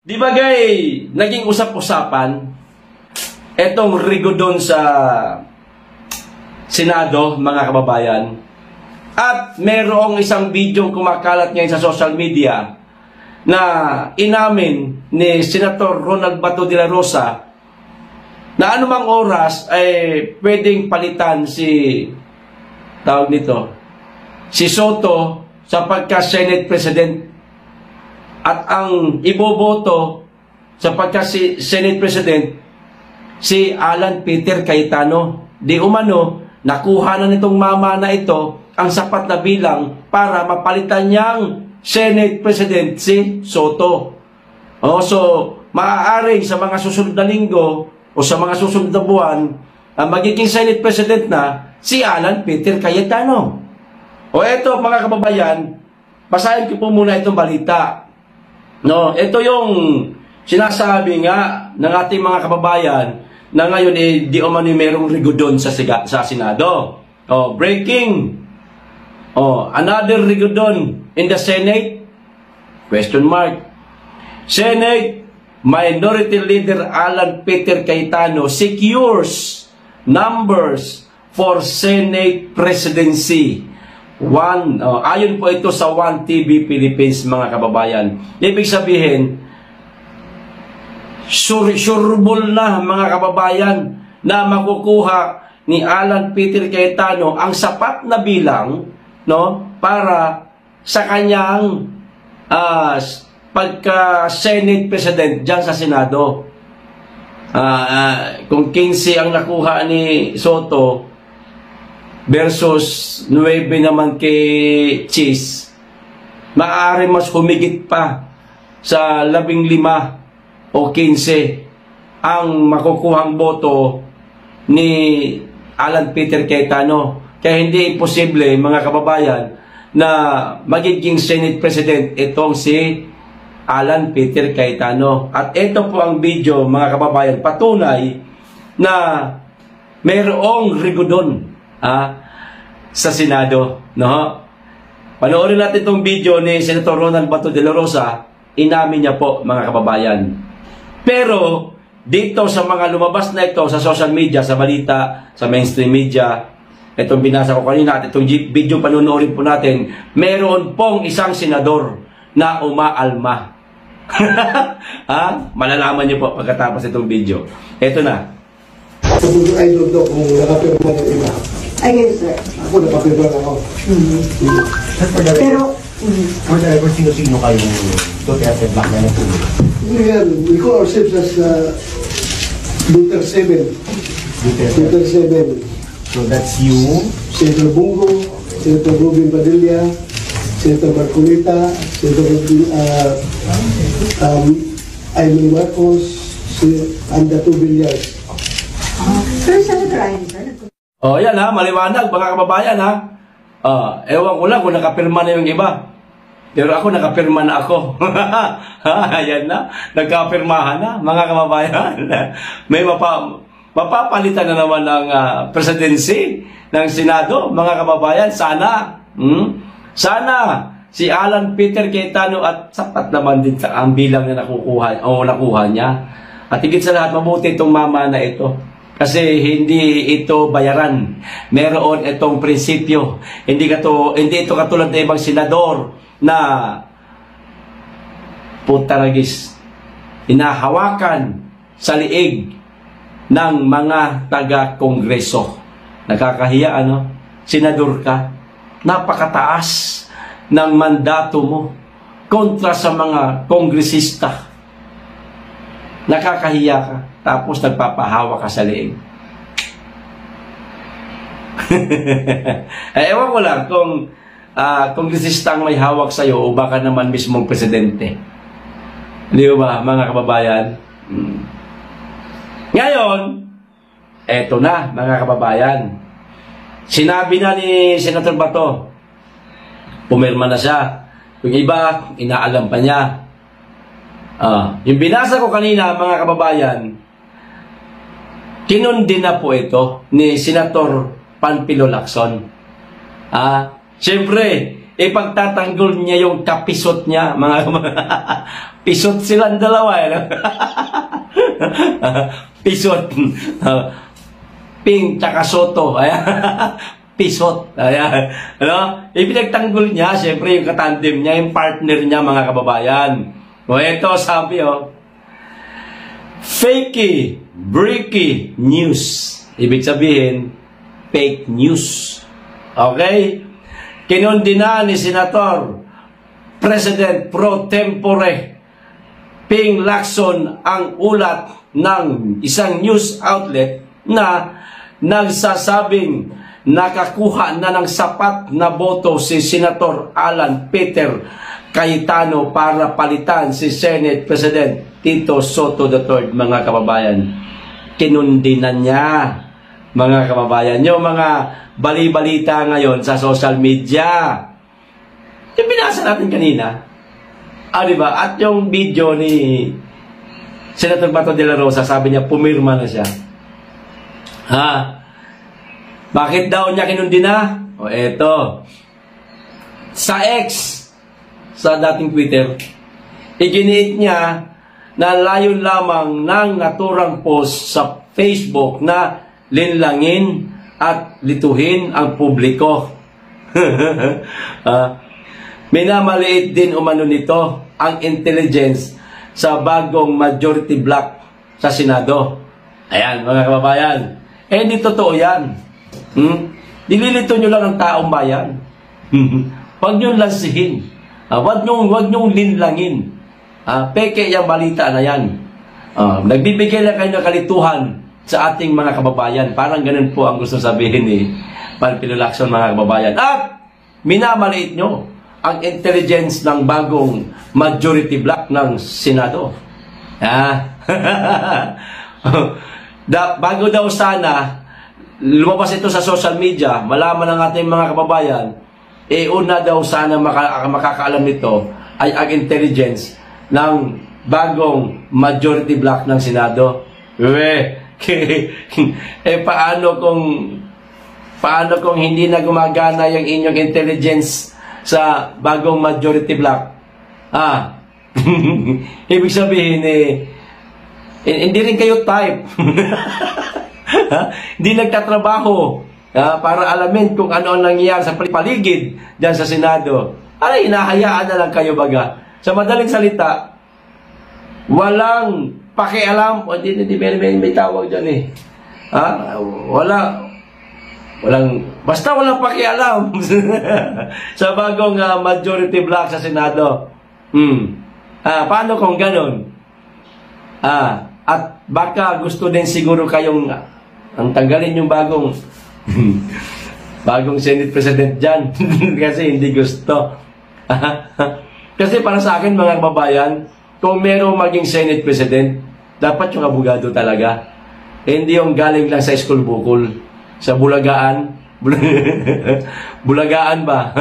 Di ba naging usap-usapan etong rigodon sa Senado, mga kababayan. At merong isang video kumakalat ngayon sa social media na inamin ni Senator Ronald Bato de la Rosa na anumang oras ay pwedeng palitan si Soto sa pagka-Senate President. At ang iboboto sa pagka-Senate President, si Alan Peter Cayetano. Di umano, nakuha na nitong mama na ito ang sapat na bilang para mapalitan niyang Senate President si Soto. So, maaaring sa mga susunod na linggo o sa mga susunod na buwan, ang magiging Senate President na si Alan Peter Cayetano. Eto mga kababayan, basahin ko po muna itong balita. Ito yung sinasabi nga ng ating mga kababayan na ngayon di umano merong rigodon sa Senado. Breaking. Another rigodon in the Senate? Question mark. Senate Minority Leader Alan Peter Cayetano secures numbers for Senate Presidency. Ayon po ito sa 1 TV Philippines, mga kababayan. Ibig sabihin, sureball na, mga kababayan, na makukuha ni Alan Peter Cayetano ang sapat na bilang para sa kanyang pagka-Senate President dyan sa Senado. Kung 15 ang nakuha ni Soto versus 9 naman kay Cheese, maaari mas humigit pa sa 15 o 15 ang makukuhang boto ni Alan Peter Cayetano. Kaya hindi imposible, mga kababayan, na magiging Senate President itong si Alan Peter Cayetano. At ito po ang video, mga kababayan, patunay na mayroong rigodon sa Senado. Panoorin natin itong video ni Senator Ronald Bato de la Rosa. Inamin niya po, mga kababayan. Pero dito sa mga lumabas na ito sa social media, sa balita, sa mainstream media, itong binasa ko kanina at itong video panonoorin po natin, meron pong isang senador na umaalma. Malalaman niyo po pagkatapos itong video. Ito na. I don't know kung nakapirma ng iba. Ay, yes, sir. Ako nakapirma na ako. Pero, for the record, sino-sino kayong Duterte Black na nagtuloy? We call ourselves as Duterte 7. Duterte 7. So that's you? Senator Bungo, Senator Robin Padilla, Senator Marcolita, Senator Aimee Marcos, and the 2 Villas. sir, Senator Ryan, sir. Yan maliwanag, mga kababayan ewan ko lang kung nakapirma na yung iba. Pero ako, nakapirma na ako. Ayan na, nagkapirmahan na, mga kababayan. May mapapalitan na naman ng presidency ng Senado, mga kababayan. Sana si Alan Peter Cayetano at sapat naman din ang bilang na nakuha niya. At higit sa lahat, mabuti itong mama na ito. Kasi hindi ito bayaran. Meron itong prinsipyo. Hindi ito katulad ng ibang senador na putaragis, inahawakan sa liig ng mga taga-kongreso. Nakakahiya, senador ka, napakataas ng mandato mo kontra sa mga kongresista. Nakakahiya ka, tapos nagpapahawa ka sa liig. Ewan ko lang kung kongresista ang may hawak sa'yo o baka naman mismong presidente. Di ba, mga kababayan? Ngayon, eto na, mga kababayan. Sinabi na ni Senator Bato, pumirma na siya. Yung iba, inaalam pa niya. Yung binasa ko kanina, mga kababayan, kinundi na po ito ni Senator Panfilo Lacson. Siyempre, ipagtatanggol niya yung kapisot niya, mga pisot silang dalawa, pisot, Ping tsaka Soto, ayan, pisot, ayan, ano? Ipinagtanggol niya, siyempre yung katandem niya, yung partner niya, mga kababayan. O ito, sabi, fakey, breaky news. Ibig sabihin, fake news. Okay? Kinundina ni Senator President Pro Tempore Ping Lacson ang ulat ng isang news outlet na nagsasabing nakakuha na ng sapat na boto si Senator Alan Peter Cayetano para palitan si Senate President Tito Soto III, mga kababayan. Kinundinan niya, mga kababayan. Yung mga bali-balita ngayon sa social media. Yung binasa natin kanina. Diba? At yung video ni Senator Bato de la Rosa, sabi niya, pumirma na siya. Bakit daw niya kinundina? Eto. Sa X, sa dating Twitter, iginiit niya na layon lamang ng naturang post sa Facebook na linlangin at lituhin ang publiko. Minamaliit din umano nito ang intelligence sa bagong majority block sa Senado. Ayan, mga kababayan. Hindi totoo yan. Nililito nyo lang ang taong bayan. Huwag nyo lansihin. Huwag nyo linlangin. Peke yung balita na yan. Nagbibigay lang kayo ng kalituhan sa ating mga kababayan. Parang ganun po ang gusto sabihin ni Panfilo Lacson, mga kababayan. At minamaliit nyo ang intelligence ng bagong majority block ng Senado. Bago daw sana lumabas ito sa social media, malaman ng ating mga kababayan, una daw sana makakaalam nito ay ang intelligence ng bagong majority block ng Senado. Paano kung hindi na gumagana yung inyong intelligence sa bagong majority block? Ibig sabihin hindi rin kayo type. Hindi nagtatrabaho para alamin kung ano ang nangyayari sa paligid dyan sa Senado. Hinahayaan na lang kayo baga. Sa madaling salita, walang pakialam. Hindi may tawag dyan basta walang pakialam sa bagong majority block sa Senado. Paano kung ganon? At baka gusto din siguro kayong ang tanggalin yung bagong Senate President dyan. Kasi hindi gusto. Kasi para sa akin, mga kababayan, kung merong maging Senate President, dapat yung abogado talaga. Hindi yung galing lang sa school bukol. Sa Bulagaan. Bulagaan ba?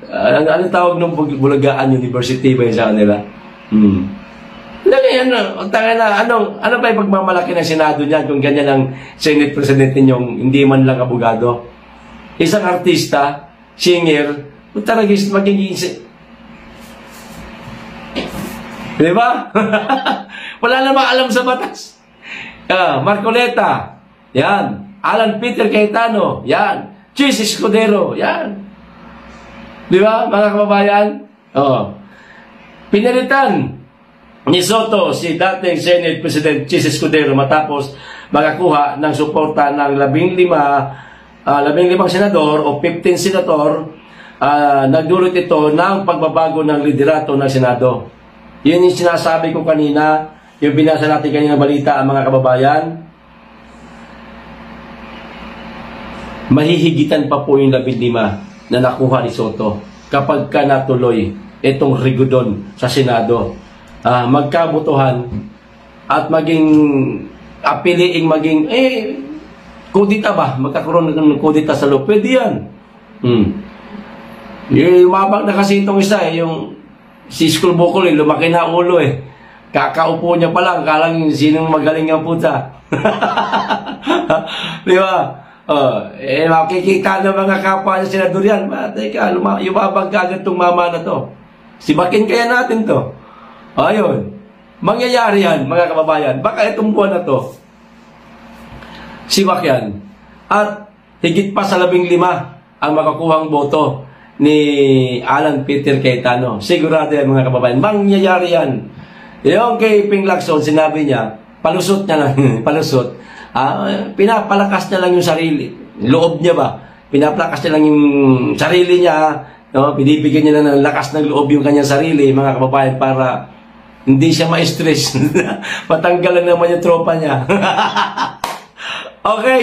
Ano tawag ng Bulagaan University ba yun sa kanila? Ano ba yung pagmamalaki ng Senado niyan kung ganyan ang Senate President ninyong hindi man lang abogado? Isang artista, singer, taragis magiging di ba? Wala namang alam sa batas. Marcoleta, yan. Alan Peter Cayetano, yan. Chis Escudero, yan. Di ba, mga kababayan? Pinalitan ni Soto si dating Senate President Chis Escudero matapos makakuha ng suporta ng 15 senador o 15 senator. Nagdulot ito ng pagbabago ng liderato ng Senado. Yun yung sinasabi ko kanina, yung binasa natin kanina balita, ang mga kababayan. Mahihigitan pa po yung 15 na nakuha ni Soto kapag ka natuloy itong rigudon sa Senado. Magkabutuhan at apiliing maging kudita ba? Magkakaroon ng kudita sa loob. Pwede yan. Lumabang na kasi itong isa yung si School Bukol, lumaki na ulo Kakaupo niya pa lang, kalang sinong magaling ang puta. Di ba? Makikita ng mga kapwa niya senador yan. Teka, yumabang ka agad itong mama na to. Sibakin kaya natin to. Ayun. Mangyayari yan, mga kababayan. Baka itong buwan na to, sibak yan. At higit pa sa 15 ang makakuhang boto ni Alan Peter Cayetano. Sigurado yan, mga kababayan. Mangyayari yan. Yung kay Ping Lacson, sinabi niya, palusot niya lang, palusot. Pinapalakas niya lang yung sarili. Loob niya ba? Pinapalakas niya lang yung sarili niya. No? Binibigyan niya na ng lakas ng loob yung kanyang sarili, mga kababayan, para hindi siya ma-stress. Patanggalan naman yung tropa niya. Okay.